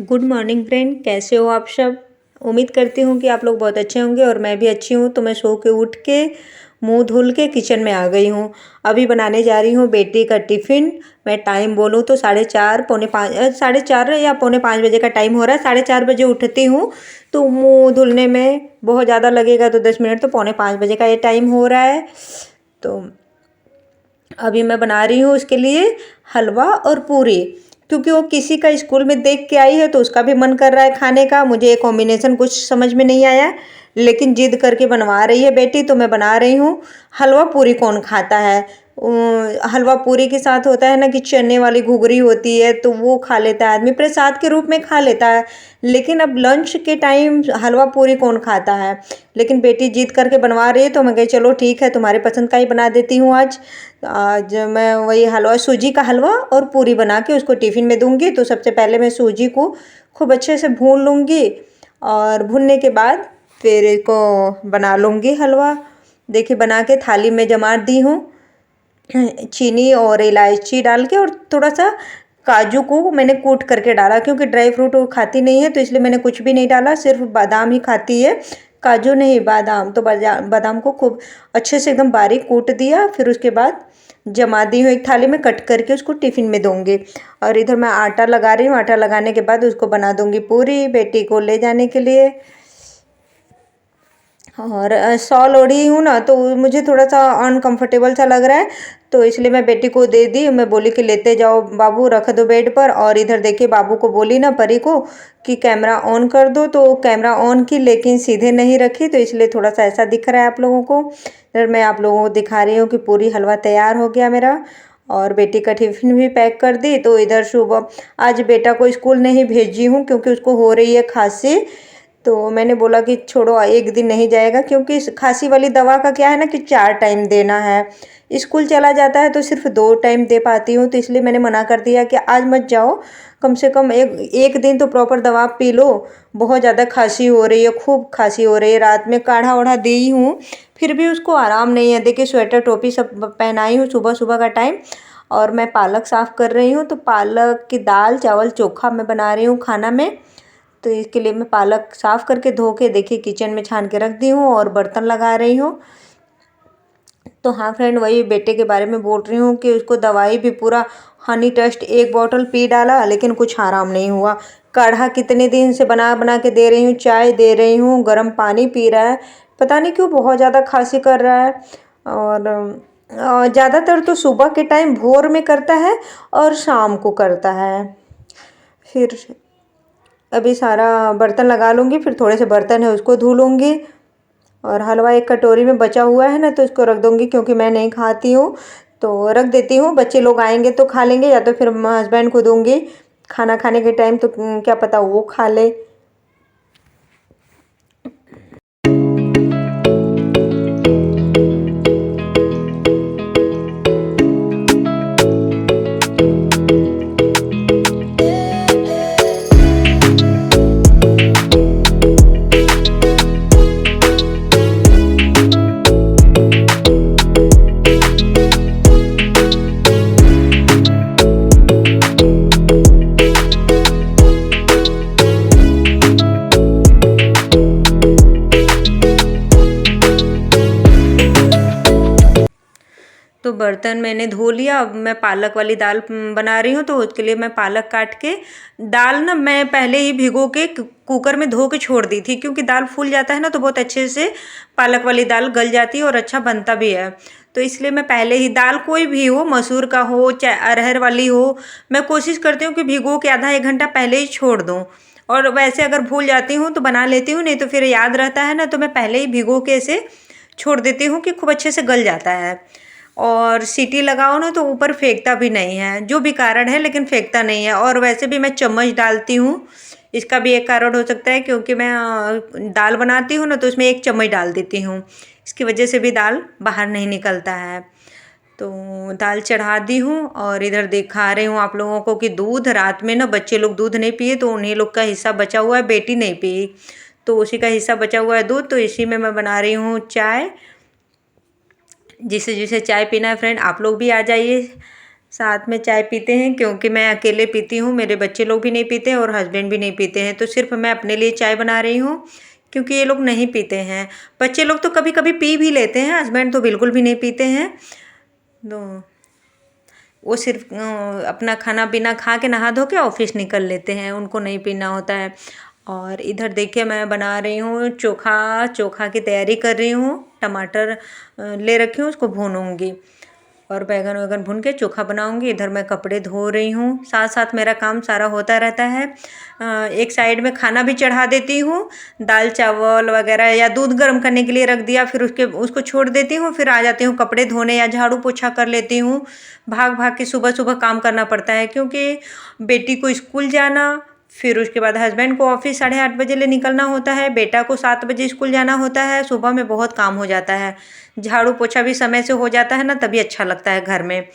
Good morning friend, कैसे हो आप सब। उम्मीद करती हूँ कि आप लोग बहुत अच्छे होंगे और मैं भी अच्छी हूँ। तो मैं सो के उठ के मुंह धुल के किचन में आ गई हूँ। अभी बनाने जा रही हूँ बेटी का टिफ़िन। मैं टाइम बोलूँ तो 4:30 पौने 5 4:30 या पौने 5 बजे का टाइम हो रहा है। 4:30 बजे उठती हूँ तो मुंह धुलने में बहुत ज़्यादा लगेगा तो 10 मिनट, तो पौने 5 बजे का ये टाइम हो रहा है। तो अभी मैं बना रही हूँ उसके लिए हलवा और पूरी, क्योंकि वो किसी का स्कूल में देख के आई है तो उसका भी मन कर रहा है खाने का। मुझे ये कॉम्बिनेशन कुछ समझ में नहीं आया, लेकिन जिद करके बनवा रही है बेटी तो मैं बना रही हूँ। हलवा पूरी कौन खाता है। हलवा पूरी के साथ होता है ना कि चने वाली घुघरी होती है तो वो खा लेता है आदमी, प्रसाद के रूप में खा लेता है। लेकिन अब लंच के टाइम हलवा पूरी कौन खाता है। लेकिन बेटी जिद करके बनवा रही है तो मैं कही चलो ठीक है, तुम्हारे पसंद का ही बना देती हूँ आज। आज मैं वही हलवा, सूजी का हलवा और पूरी बना के उसको टिफ़िन में दूंगी। तो सबसे पहले मैं सूजी को खूब अच्छे से भून लूँगी और भूनने के बाद फिर इसको बना लूँगी हलवा। देखिए बना के थाली में जमा दी हूँ, चीनी और इलायची डाल के, और थोड़ा सा काजू को मैंने कूट करके डाला, क्योंकि ड्राई फ्रूट वो खाती नहीं है तो इसलिए मैंने कुछ भी नहीं डाला, सिर्फ बादाम ही खाती है, काजू नहीं बादाम। तो बादाम को खूब अच्छे से एकदम बारीक कूट दिया, फिर उसके बाद जमा दी हूँ एक थाली में, कट करके उसको टिफ़िन में दूँगी। और इधर मैं आटा लगा रही हूँ। आटा लगाने के बाद उसको बना दूँगी पूरी बेटी को ले जाने के लिए। और शॉल ओढ़ी हूँ ना तो मुझे थोड़ा सा अनकंफर्टेबल सा लग रहा है, तो इसलिए मैं बेटी को दे दी। मैं बोली कि लेते जाओ बाबू, रख दो बेड पर। और इधर देखिए बाबू को बोली ना, परी को, कि कैमरा ऑन कर दो, तो कैमरा ऑन की लेकिन सीधे नहीं रखी, तो इसलिए थोड़ा सा ऐसा दिख रहा है आप लोगों को। इधर मैं आप लोगों को दिखा रही हूँ कि पूरी हलवा तैयार हो गया मेरा, और बेटी का टिफ़िन भी पैक कर दी। तो इधर सुबह आज बेटा को स्कूल नहीं भेजी हूँ क्योंकि उसको हो रही है खांसी। तो मैंने बोला कि छोड़ो, एक दिन नहीं जाएगा, क्योंकि इस खांसी वाली दवा का क्या है ना कि 4 टाइम देना है। स्कूल चला जाता है तो सिर्फ 2 टाइम दे पाती हूँ, तो इसलिए मैंने मना कर दिया कि आज मत जाओ, कम से कम एक दिन तो प्रॉपर दवा पी लो। बहुत ज़्यादा खांसी हो रही है, खूब खांसी हो रही है। रात में काढ़ा ओढ़ा दी हूँ, फिर भी उसको आराम नहीं है। देखिए स्वेटर टोपी सब पहनाई हूँ सुबह सुबह का टाइम। और मैं पालक साफ़ कर रही हूँ, तो पालक की दाल चावल चोखा मैं बना रही हूँ खाना में। तो इसके लिए मैं पालक साफ़ करके धो के देखिए किचन में छान के रख दी हूँ और बर्तन लगा रही हूँ। तो हाँ फ्रेंड, वही बेटे के बारे में बोल रही हूँ कि उसको दवाई भी पूरा हनी टेस्ट 1 बॉटल पी डाला, लेकिन कुछ आराम नहीं हुआ। काढ़ा कितने दिन से बना बना के दे रही हूँ, चाय दे रही हूँ, गर्म पानी पी रहा है, पता नहीं क्यों बहुत ज़्यादा खांसी कर रहा है। और ज़्यादातर तो सुबह के टाइम भोर में करता है और शाम को करता है। फिर अभी सारा बर्तन लगा लूँगी, फिर थोड़े से बर्तन है उसको धो लूँगी। और हलवा एक कटोरी में बचा हुआ है ना तो इसको रख दूँगी, क्योंकि मैं नहीं खाती हूँ तो रख देती हूँ। बच्चे लोग आएंगे तो खा लेंगे, या तो फिर हस्बैंड को दूँगी खाना खाने के टाइम, तो क्या पता वो खा ले। तो बर्तन मैंने धो लिया। अब मैं पालक वाली दाल बना रही हूँ, तो उसके लिए मैं पालक काट के, दाल ना मैं पहले ही भिगो के कुकर में धो के छोड़ दी थी, क्योंकि दाल फूल जाता है ना तो बहुत अच्छे से पालक वाली दाल गल जाती है और अच्छा बनता भी है। तो इसलिए मैं पहले ही, दाल कोई भी हो, मसूर का हो चाहे अरहर वाली हो, मैं कोशिश करती हूँ कि भिगो के आधा 1 घंटा पहले ही छोड़ दूँ। और वैसे अगर भूल जाती हूँ तो बना लेती हूँ, नहीं तो फिर याद रहता है ना तो मैं पहले ही भिगो के इसे छोड़ देती हूँ कि खूब अच्छे से गल जाता है। और सीटी लगाओ ना तो ऊपर फेंकता भी नहीं है, जो भी कारण है, लेकिन फेंकता नहीं है। और वैसे भी मैं चम्मच डालती हूँ, इसका भी एक कारण हो सकता है, क्योंकि मैं दाल बनाती हूँ ना तो उसमें 1 चम्मच डाल देती हूँ, इसकी वजह से भी दाल बाहर नहीं निकलता है। तो दाल चढ़ा दी हूँ और इधर दिखा रही हूँ आप लोगों को कि दूध, रात में ना बच्चे लोग दूध नहीं पिए तो उन्हीं लोग का हिस्सा बचा हुआ है, बेटी नहीं पी तो उसी का हिस्सा बचा हुआ है दूध, तो इसी में मैं बना रही हूँ चाय। जिसे जिसे चाय पीना है फ्रेंड आप लोग भी आ जाइए। साथ में चाय पीते हैं, क्योंकि मैं अकेले पीती हूँ, मेरे बच्चे लोग भी नहीं पीते और हस्बैंड भी नहीं पीते हैं, तो सिर्फ मैं अपने लिए चाय बना रही हूँ, क्योंकि ये लोग नहीं पीते हैं। बच्चे लोग तो कभी कभी पी भी लेते हैं, हस्बैंड तो बिल्कुल भी नहीं पीते हैं। तो वो सिर्फ अपना खाना पीना खा के नहा धो के ऑफिस निकल लेते हैं, उनको नहीं पीना होता है। और इधर देखिए मैं बना रही हूँ चोखा, चोखा की तैयारी कर रही हूँ। टमाटर ले रखी हूँ, उसको भूनूंगी और बैगन वैगन भून के चोखा बनाऊंगी। इधर मैं कपड़े धो रही हूँ, साथ साथ मेरा काम सारा होता रहता है। एक साइड में खाना भी चढ़ा देती हूँ, दाल चावल वगैरह या दूध गर्म करने के लिए रख दिया, फिर उसको छोड़ देती हूँ, फिर आ जाती हूँ कपड़े धोने या झाड़ू पोछा कर लेती हूँ। भाग भाग के सुबह सुबह काम करना पड़ता है, क्योंकि बेटी को स्कूल जाना, फिर उसके बाद हस्बैंड को ऑफिस 8:30 बजे ले निकलना होता है, बेटा को 7 बजे स्कूल जाना होता है। सुबह में बहुत काम हो जाता है। झाड़ू पोछा भी समय से हो जाता है ना, तभी अच्छा लगता है घर में।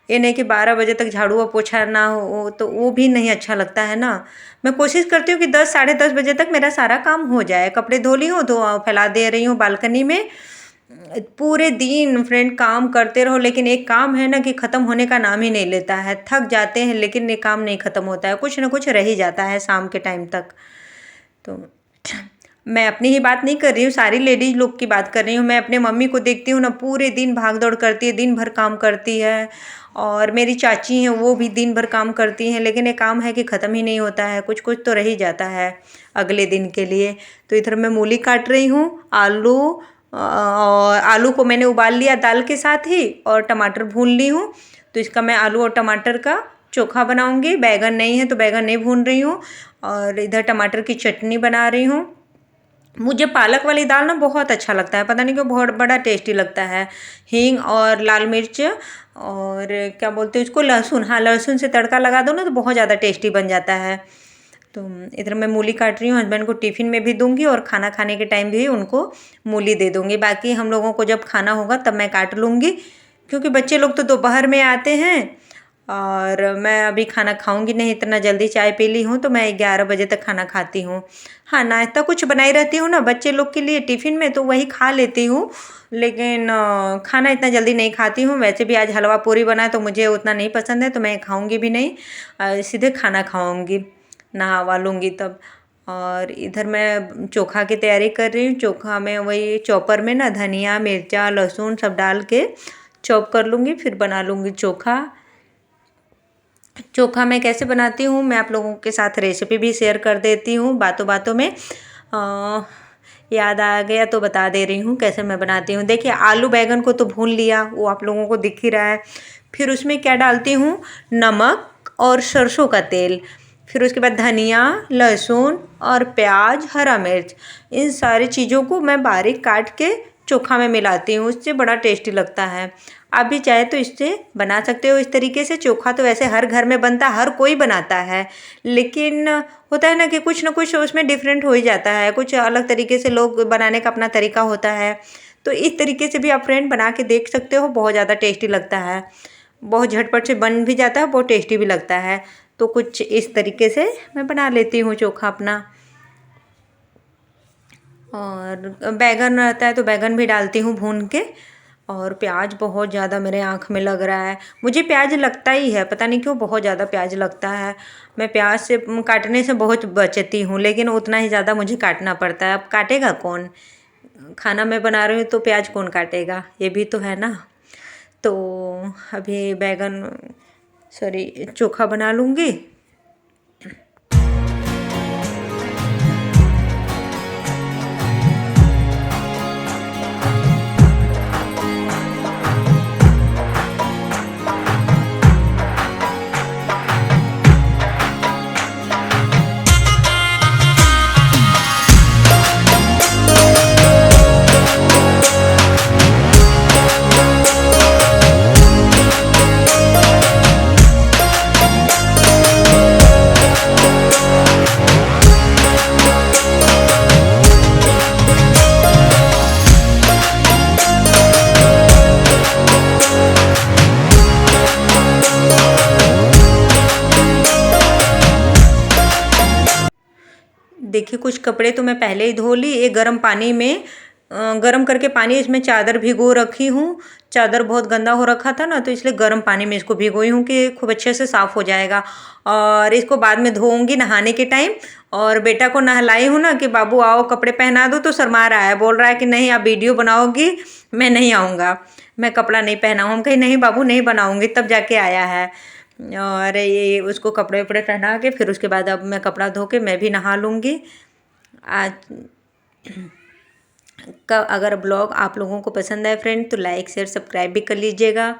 ये नहीं कि 12 बजे तक झाड़ू और पोछा ना हो, तो वो भी नहीं अच्छा लगता है ना। मैं कोशिश करती हूँ कि 10 साढ़े 10 बजे तक मेरा सारा काम हो जाए। कपड़े धो ली हूँ तो फैला दे रही हूँ बालकनी में। पूरे दिन फ्रेंड काम करते रहो, लेकिन एक काम है ना कि ख़त्म होने का नाम ही नहीं लेता है। थक जाते हैं लेकिन ये काम नहीं ख़त्म होता है, कुछ ना कुछ रह ही जाता है शाम के टाइम तक। तो मैं अपनी ही बात नहीं कर रही हूँ, सारी लेडीज लोग की बात कर रही हूँ। मैं अपने मम्मी को देखती हूँ ना, पूरे दिन भाग दौड़ करती है, दिन भर काम करती है। और मेरी चाची हैं, वो भी दिन भर काम करती हैं, लेकिन ये काम है कि ख़त्म ही नहीं होता है, कुछ कुछ तो रह ही जाता है अगले दिन के लिए। तो इधर मैं मूली काट रही हूँ, आलू, और आलू को मैंने उबाल लिया दाल के साथ ही, और टमाटर भून ली हूँ। तो इसका मैं आलू और टमाटर का चोखा बनाऊंगी। बैगन नहीं है तो बैगन नहीं भून रही हूँ, और इधर टमाटर की चटनी बना रही हूँ। मुझे पालक वाली दाल ना बहुत अच्छा लगता है, पता नहीं क्यों, बहुत बड़ा टेस्टी लगता है। हींग और लाल मिर्च और क्या बोलते हैं उसको, लहसुन, हाँ लहसुन से तड़का लगा दो ना तो बहुत ज़्यादा टेस्टी बन जाता है। तो इधर मैं मूली काट रही हूँ, हस्बैंड को टिफ़िन में भी दूंगी और खाना खाने के टाइम भी उनको मूली दे दूंगी। बाकी हम लोगों को जब खाना होगा तब मैं काट लूँगी, क्योंकि बच्चे लोग तो दोपहर में आते हैं और मैं अभी खाना खाऊंगी नहीं। इतना जल्दी चाय पी ली हूँ तो मैं 11 बजे तक खाना खाती हूँ। हाँ, नाश्ता कुछ बनाई रहती हूँ ना बच्चे लोग के लिए टिफ़िन में, तो वही खा लेती हूँ, लेकिन खाना इतना जल्दी नहीं खाती हूँ। वैसे भी आज हलवा पूरी बना तो मुझे उतना नहीं पसंद है, तो मैं खाऊंगी भी नहीं, सीधे खाना खाऊंगी, नहावा लूँगी तब। और इधर मैं चोखा की तैयारी कर रही हूँ। चोखा में वही चॉपर में ना धनिया मिर्चा लहसुन सब डाल के चॉप कर लूँगी, फिर बना लूँगी चोखा। चोखा मैं कैसे बनाती हूँ मैं आप लोगों के साथ रेसिपी भी शेयर कर देती हूँ, बातों बातों में याद आ गया तो बता दे रही हूँ कैसे मैं बनाती हूँ। देखिए आलू बैंगन को तो भून लिया, वो आप लोगों को दिख ही रहा है। फिर उसमें क्या डालती हूँ, नमक और सरसों का तेल, फिर उसके बाद धनिया लहसुन और प्याज हरा मिर्च, इन सारी चीज़ों को मैं बारीक काट के चोखा में मिलाती हूँ, उससे बड़ा टेस्टी लगता है। आप भी चाहे तो इससे बना सकते हो इस तरीके से। चोखा तो वैसे हर घर में बनता है, हर कोई बनाता है, लेकिन होता है ना कि कुछ ना कुछ उसमें डिफरेंट हो ही जाता है, कुछ अलग तरीके से लोग बनाने का अपना तरीका होता है। तो इस तरीके से भी आप फ्रेंड बना के देख सकते हो, बहुत ज़्यादा टेस्टी लगता है, बहुत झटपट से बन भी जाता है, बहुत टेस्टी भी लगता है। तो कुछ इस तरीके से मैं बना लेती हूँ चोखा अपना। और बैगन रहता है तो बैगन भी डालती हूँ भून के। और प्याज बहुत ज़्यादा मेरे आँख में लग रहा है, मुझे प्याज लगता ही है, पता नहीं क्यों बहुत ज़्यादा प्याज लगता है। मैं प्याज से काटने से बहुत बचती हूँ, लेकिन उतना ही ज़्यादा मुझे काटना पड़ता है। अब काटेगा कौन, खाना मैं बना रही हूँ तो प्याज कौन काटेगा, ये भी तो है ना। तो अभी बैगन सॉरी चोखा बना लूँगी। देखिए कुछ कपड़े तो मैं पहले ही धो ली, एक गर्म पानी में गर्म करके पानी, इसमें चादर भिगो रखी हूँ। चादर बहुत गंदा हो रखा था ना, तो इसलिए गर्म पानी में इसको भिगोई हूँ कि खूब अच्छे से साफ़ हो जाएगा। और इसको बाद में धोऊंगी नहाने के टाइम। और बेटा को नहलाई हूँ ना कि बाबू आओ कपड़े पहना दो, तो शर्मा रहा है, बोल रहा है कि नहीं आप वीडियो बनाओगी, मैं नहीं आऊँगा, मैं कपड़ा नहीं पहनाऊँ। हम कहीं नहीं बाबू नहीं बनाऊँगी, तब जाके आया है। और ये उसको कपड़े वपड़े पहना के फिर उसके बाद अब मैं कपड़ा धो के मैं भी नहा लूँगी। आज का अगर ब्लॉग आप लोगों को पसंद आए फ्रेंड, तो लाइक शेयर सब्सक्राइब भी कर लीजिएगा।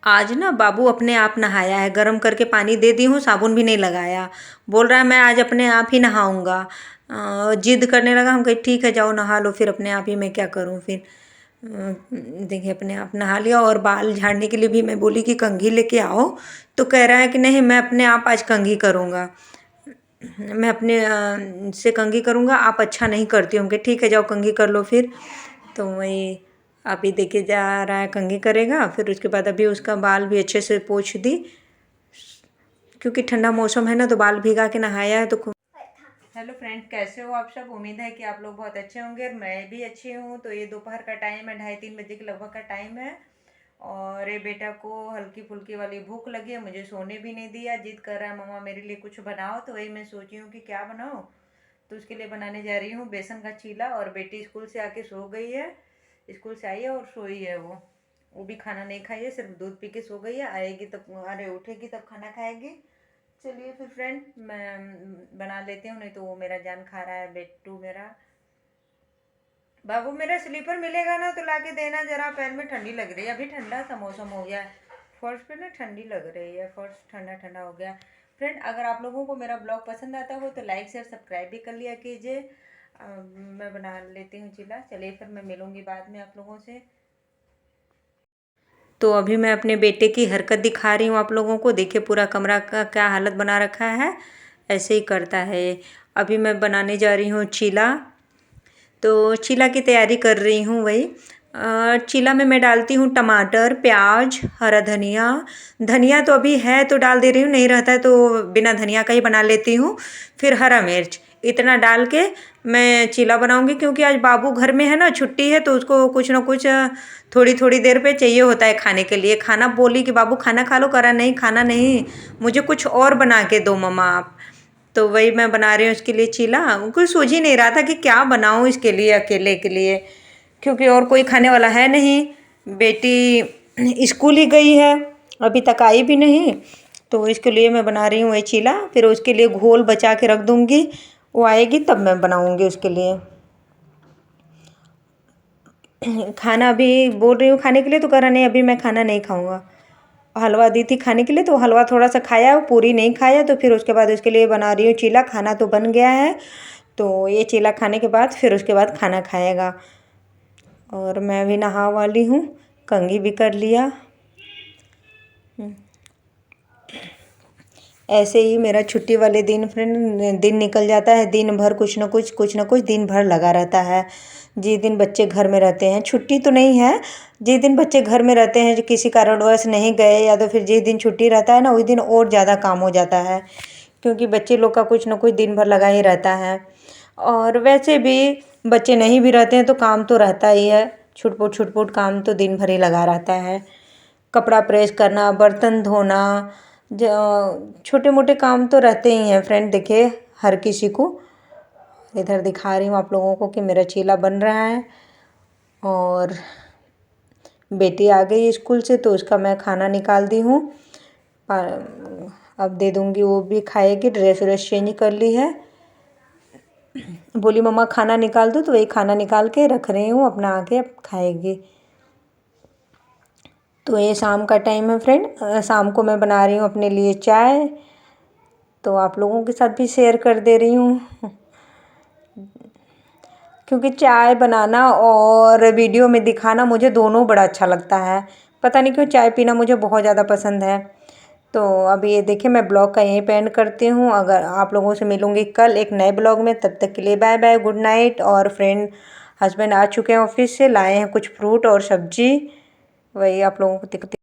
आज ना बाबू अपने आप नहाया है, गर्म करके पानी दे दी हूँ, साबुन भी नहीं लगाया। बोल रहा है मैं आज अपने आप ही नहाऊंगा। जिद करने लगा। हम कहे ठीक है जाओ नहा लो फिर अपने आप ही, मैं क्या करूँ फिर। देखिए अपने आप नहा लिया। और बाल झाड़ने के लिए भी मैं बोली कि कंघी लेके आओ, तो कह रहा है कि नहीं मैं अपने आप आज कंघी करूँगा, मैं अपने से कंघी करूँगा, आप अच्छा नहीं करती होंगे, ठीक है जाओ कंघी कर लो फिर। तो वही अभी देखे जा रहा है कंघी करेगा। फिर उसके बाद अभी उसका बाल भी अच्छे से पोंछ दी, क्योंकि ठंडा मौसम है ना, तो बाल भिगा के नहाया है तो खूब। हेलो फ्रेंड, कैसे हो आप सब? उम्मीद है कि आप लोग बहुत अच्छे होंगे और मैं भी अच्छी हूँ। तो ये दोपहर का टाइम है, 2:30-3 बजे के लगभग का टाइम है। और ये बेटा को हल्की फुल्की वाली भूख लगी है, मुझे सोने भी नहीं दिया, जिद कर रहा है मम्मा मेरे लिए कुछ बनाओ। तो वही मैं सोची हूँ कि क्या बनाऊँ। तो उसके लिए बनाने जा रही हूँ बेसन का चीला। और बेटी स्कूल से आके सो गई है, स्कूल से आई है और सोई है। वो भी खाना नहीं खाई है, सिर्फ दूध पी के सो गई है। आएगी तब, अरे उठेगी तब खाना खाएगी। चलिए फिर फ्रेंड मैं बना लेती हूँ, नहीं तो वो मेरा जान खा रहा है बेटू मेरा। बाबू मेरा स्लीपर मिलेगा ना तो लाके देना जरा, पैर में ठंडी लग रही है, अभी ठंडा सा मौसम हो गया है, फर्श पे ना ठंडी लग रही है, फर्श ठंडा ठंडा हो गया। फ्रेंड अगर आप लोगों को मेरा ब्लॉग पसंद आता हो तो लाइक शेयर सब्सक्राइब भी कर लिया कीजिए। मैं बना लेती हूँ चीला। चलिए फिर मैं मिलूँगी बाद में आप लोगों से। तो अभी मैं अपने बेटे की हरकत दिखा रही हूँ आप लोगों को। देखिए पूरा कमरा का क्या हालत बना रखा है, ऐसे ही करता है। अभी मैं बनाने जा रही हूँ चीला। तो चीला की तैयारी कर रही हूँ। वही चीला में मैं डालती हूँ टमाटर, प्याज, हरा धनिया। धनिया तो अभी है तो डाल दे रही हूँ, नहीं रहता है तो बिना धनिया का ही बना लेती हूँ। फिर हरा मिर्च, इतना डाल के मैं चीला बनाऊँगी। क्योंकि आज बाबू घर में है ना, छुट्टी है, तो उसको कुछ ना कुछ थोड़ी थोड़ी देर पे चाहिए होता है खाने के लिए। खाना बोली कि बाबू खाना खा लो, करा नहीं खाना नहीं, मुझे कुछ और बना के दो मम्मा आप। तो वही मैं बना रही हूँ उसके लिए चीला। कुछ सूझ ही नहीं रहा था कि क्या बनाऊँ इसके लिए, अकेले के लिए, क्योंकि और कोई खाने वाला है नहीं। बेटी स्कूल ही गई है, अभी तक आई भी नहीं। तो इसके लिए मैं बना रही हूँ ये चीला। फिर उसके लिए घोल बचा के रख दूँगी, वो आएगी तब मैं बनाऊँगी उसके लिए। खाना अभी बोल रही हूँ खाने के लिए, तो कह रहा नहीं अभी मैं खाना नहीं खाऊँगा। हलवा दी थी खाने के लिए, तो हलवा थोड़ा सा खाया, वो पूरी नहीं खाया। तो फिर उसके बाद उसके लिए बना रही हूँ चीला। खाना तो बन गया है, तो ये चीला खाने के बाद फिर उसके बाद खाना खाएगा। और मैं भी नहा वाली हूँ, कंघी भी कर लिया। ऐसे ही मेरा छुट्टी वाले दिन फ्रेंड दिन निकल जाता है, दिन भर कुछ ना कुछ दिन भर लगा रहता है। जिस दिन बच्चे घर में रहते हैं, छुट्टी तो नहीं है, जिस दिन बच्चे घर में रहते हैं, जो किसी कारणवश नहीं गए, या तो फिर जिस दिन छुट्टी रहता है ना, उस दिन और ज़्यादा काम हो जाता है। क्योंकि बच्चे लोग का कुछ ना कुछ दिन भर लगा ही रहता है। और वैसे भी बच्चे नहीं भी रहते हैं तो काम तो रहता ही है, छुटपुट काम तो दिन भर ही लगा रहता है। कपड़ा प्रेस करना, बर्तन धोना, छोटे मोटे काम तो रहते ही हैं फ्रेंड। देखिए हर किसी को। इधर दिखा रही हूँ आप लोगों को कि मेरा चीला बन रहा है। और बेटी आ गई स्कूल से, तो उसका मैं खाना निकाल दी हूँ, अब दे दूँगी, वो भी खाएगी। ड्रेस व्रेस चेंज कर ली है, बोली मम्मा खाना निकाल दो, तो वही खाना निकाल के रख रही हूँ, अपना आके अब खाएगी। तो ये शाम का टाइम है फ्रेंड, शाम को मैं बना रही हूँ अपने लिए चाय, तो आप लोगों के साथ भी शेयर कर दे रही हूँ। क्योंकि चाय बनाना और वीडियो में दिखाना मुझे दोनों बड़ा अच्छा लगता है। पता नहीं क्यों चाय पीना मुझे बहुत ज़्यादा पसंद है। तो अभी ये देखिए मैं ब्लॉग का यहीं पे एंड करती हूँ। अगर आप लोगों से मिलूँगी कल एक नए ब्लॉग में, तब तक के लिए बाय बाय, गुड नाइट। और फ्रेंड हस्बैंड आ चुके हैं ऑफिस से, लाए हैं कुछ फ्रूट और सब्जी, वही आप लोगों को